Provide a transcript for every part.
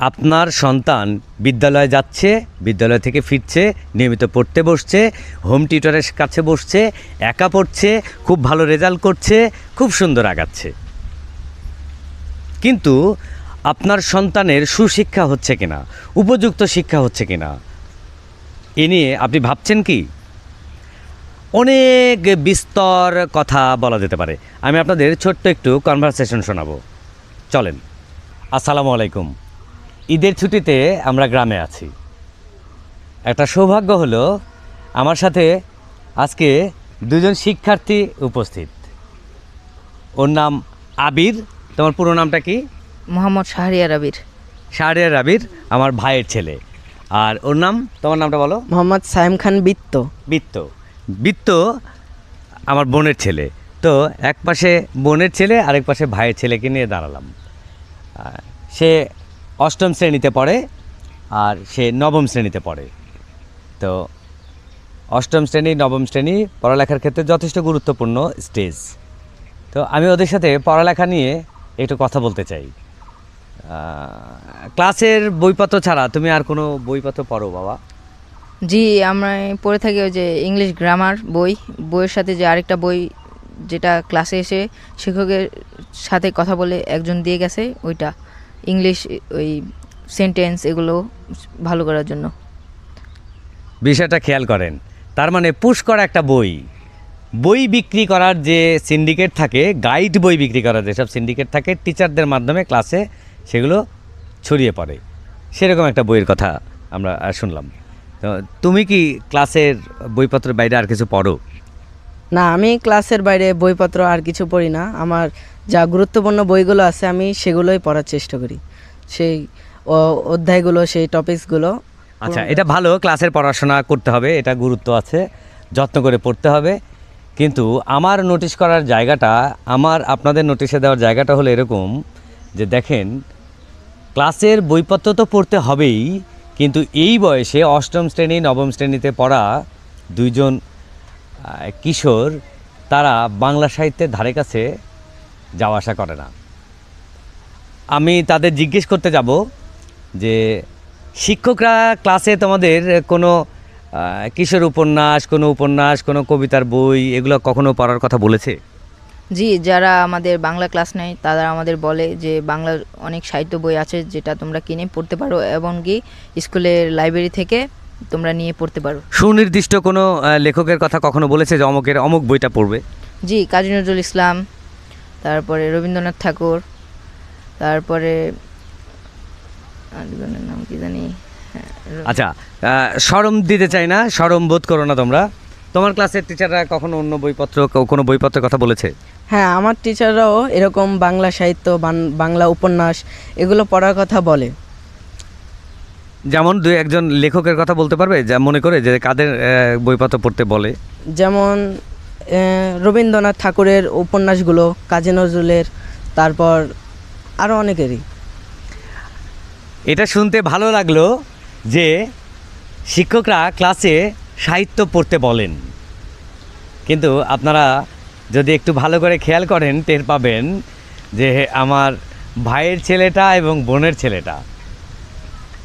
আপনার সন্তান বিদ্যালয়ে যাচ্ছে, বিদ্যালয় থেকে ফিরছে, নিয়মিত পড়তে বসছে, হোম টিউটরের কাছে বসছে, একা পড়ছে, খুব ভালো রেজাল্ট করছে, খুব সুন্দর আগাচ্ছে। কিন্তু আপনার সন্তানের সুশিক্ষা হচ্ছে কিনা, উপযুক্ত শিক্ষা হচ্ছে কিনা, এ নিয়ে আপনি ভাবছেন কি? অনেক বিস্তর কথা বলা যেতে পারে। আমি আপনাদের ছোট্ট একটু কনভারসেশন শোনাবো, চলেন। আসসালামু আলাইকুম। ঈদের ছুটিতে আমরা গ্রামে আছি। একটা সৌভাগ্য হলো আমার সাথে আজকে দুজন শিক্ষার্থী উপস্থিত। ওর নাম আবির। তোমার পুরো নামটা কি? মোহাম্মদ শাহরিয়ার আবির। শাহরিয়ার আবির আমার ভাইয়ের ছেলে। আর ওর নাম, তোমার নামটা বলো। মোহাম্মদ সাইম খান বিত্ত। বিত্ত। বিত্ত আমার বোনের ছেলে। তো এক পাশে বোনের ছেলে, আরেক পাশে ভাইয়ের ছেলেকে নিয়ে দাঁড়ালাম। সে অষ্টম শ্রেণীতে পড়ে আর সে নবম শ্রেণীতে পড়ে। তো অষ্টম শ্রেণী নবম শ্রেণী পড়ালেখার ক্ষেত্রে যথেষ্ট গুরুত্বপূর্ণ স্টেজ। তো আমি ওদের সাথে পড়ালেখা নিয়ে একটু কথা বলতে চাই। ক্লাসের বইপত্র ছাড়া তুমি আর কোনো বইপত্র পড়ো বাবা? জি, আমরা পড়ে থাকি ওই যে ইংলিশ গ্রামার বইয়ের সাথে যে আরেকটা বই, যেটা ক্লাসে এসে শিক্ষকের সাথে কথা বলে একজন দিয়ে গেছে, ওইটা ইংলিশ ওই সেন্টেন্স এগুলো ভালো করার জন্য। বিষয়টা খেয়াল করেন। তার মানে পুশ করা একটা বই বিক্রি করার যে সিন্ডিকেট থাকে, গাইড বই বিক্রি করার যেসব সিন্ডিকেট থাকে, টিচারদের মাধ্যমে ক্লাসে সেগুলো ছড়িয়ে পড়ে। সেরকম একটা বইয়ের কথা আমরা শুনলাম। তো তুমি কি ক্লাসের বইপত্রের বাইরে আর কিছু পড়ো? না, আমি ক্লাসের বাইরে বইপত্র আর কিছু পড়ি না। আমার যা গুরুত্বপূর্ণ বইগুলো আছে আমি সেগুলোই পড়ার চেষ্টা করি, সেই অধ্যায়গুলো, সেই টপিকসগুলো। আচ্ছা, এটা ভালো, ক্লাসের পড়াশোনা করতে হবে, এটা গুরুত্ব আছে, যত্ন করে পড়তে হবে। কিন্তু আমার নোটিশ করার জায়গাটা, আপনাদের নোটিশে দেওয়ার জায়গাটা হলো এরকম যে দেখেন, ক্লাসের বইপত্র তো পড়তে হবেই, কিন্তু এই বয়সে অষ্টম শ্রেণী নবম শ্রেণীতে পড়া দুইজন কিশোর, তারা বাংলা সাহিত্যের ধারে কাছে যাওয়া আসা করে না। আমি তাদের জিজ্ঞেস করতে যাব যে শিক্ষকরা ক্লাসে তোমাদের কোনো কিশোর উপন্যাস, কোনো কবিতার বই এগুলো কখনো পড়ার কথা বলেছে? জি, যারা আমাদের বাংলা ক্লাস নেয় তারা আমাদের বলে যে বাংলার অনেক সাহিত্য বই আছে যেটা তোমরা কিনে পড়তে পারো, এবং কি স্কুলের লাইব্রেরি থেকে তোমরা নিয়ে পড়তে পারো। সুনির্দিষ্ট কোনো লেখকের কথা কখনো বলেছে যে অমুক বইটা পড়বে? জি, কাজী নজরুল ইসলাম, তারপরে রবীন্দ্রনাথ ঠাকুর, তারপরে আরেকজনের নাম কি জানি। আচ্ছা, শরম দিতে চাই না, শরম বোধ করো না তোমরা। তোমার ক্লাসের টিচাররা কখনো অন্য কোনো বইপত্রের কথা বলেছে? হ্যাঁ, আমার টিচাররাও এরকম বাংলা সাহিত্য, বাংলা উপন্যাস এগুলো পড়ার কথা বলে। যেমন দুই একজন লেখকের কথা বলতে পারবে যা মনে করে যে কাদের বইপত্র পড়তে বলে? যেমন রবীন্দ্রনাথ ঠাকুরের উপন্যাসগুলো, কাজী নজরুলের, তারপর আরও অনেকেরই। এটা শুনতে ভালো লাগলো যে শিক্ষকরা ক্লাসে সাহিত্য পড়তে বলেন, কিন্তু আপনারা যদি একটু ভালো করে খেয়াল করেন টের পাবেন যে আমার ভাইয়ের ছেলেটা এবং বোনের ছেলেটা,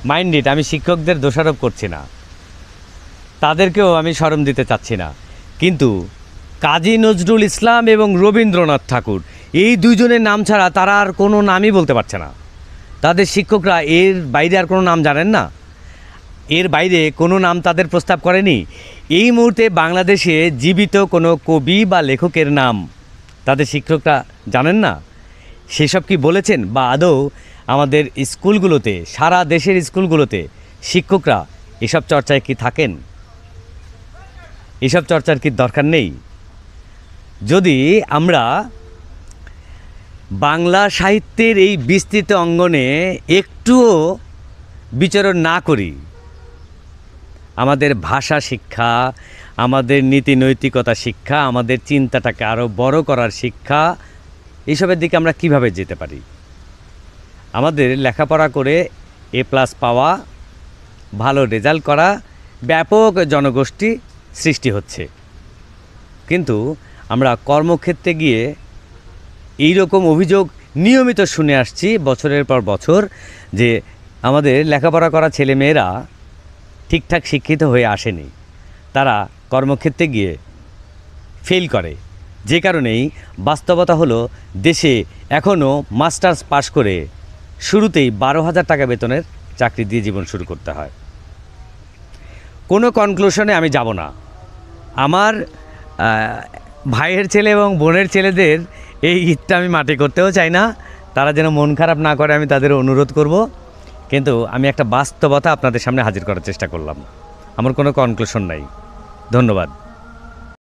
মাইন্ড ইট, আমি শিক্ষকদের দোষারোপ করছি না, তাদেরকেও আমি শরম দিতে চাচ্ছি না, কিন্তু কাজী নজরুল ইসলাম এবং রবীন্দ্রনাথ ঠাকুর এই দুইজনের নাম ছাড়া তারা আর কোনো নামই বলতে পারছে না। তাদের শিক্ষকরা এর বাইরে আর কোনো নাম জানেন না, এর বাইরে কোনো নাম তাদের প্রস্তাব করেনি। এই মুহূর্তে বাংলাদেশে জীবিত কোনো কবি বা লেখকের নাম তাদের শিক্ষকরা জানেন না। সেসব কি বলেছেন, বা আদৌ আমাদের স্কুলগুলোতে, সারা দেশের স্কুলগুলোতে শিক্ষকরা এসব চর্চায় কি থাকেন? এসব চর্চার কি দরকার নেই? যদি আমরা বাংলা সাহিত্যের এই বিস্তৃত অঙ্গনে একটুও বিচরণ না করি, আমাদের ভাষা শিক্ষা, আমাদের নীতি নৈতিকতা শিক্ষা, আমাদের চিন্তাটাকে আরও বড় করার শিক্ষা, এইসবের দিকে আমরা কিভাবে যেতে পারি? আমাদের লেখাপড়া করে A+ পাওয়া, ভালো রেজাল্ট করা, ব্যাপক জনগোষ্ঠী সৃষ্টি হচ্ছে, কিন্তু আমরা কর্মক্ষেত্রে গিয়ে এই রকম অভিযোগ নিয়মিত শুনে আসছি বছরের পর বছর যে আমাদের লেখাপড়া করা ছেলেমেয়েরা ঠিকঠাক শিক্ষিত হয়ে আসেনি, তারা কর্মক্ষেত্রে গিয়ে ফেল করে। যে কারণেই বাস্তবতা হলো দেশে এখনও মাস্টার্স পাশ করে শুরুতেই 12,000 টাকা বেতনের চাকরি দিয়ে জীবন শুরু করতে হয়। কোনো কনক্লুশনে আমি যাব না। আমার ভাইয়ের ছেলে এবং বোনের ছেলেদের এই ঈদটা আমি মাটি করতেও চাই না, তারা যেন মন খারাপ না করে আমি তাদের অনুরোধ করব। কিন্তু আমি একটা বাস্তবতা আপনাদের সামনে হাজির করার চেষ্টা করলাম, আমার কোনো কনক্লুশন নাই। ধন্যবাদ।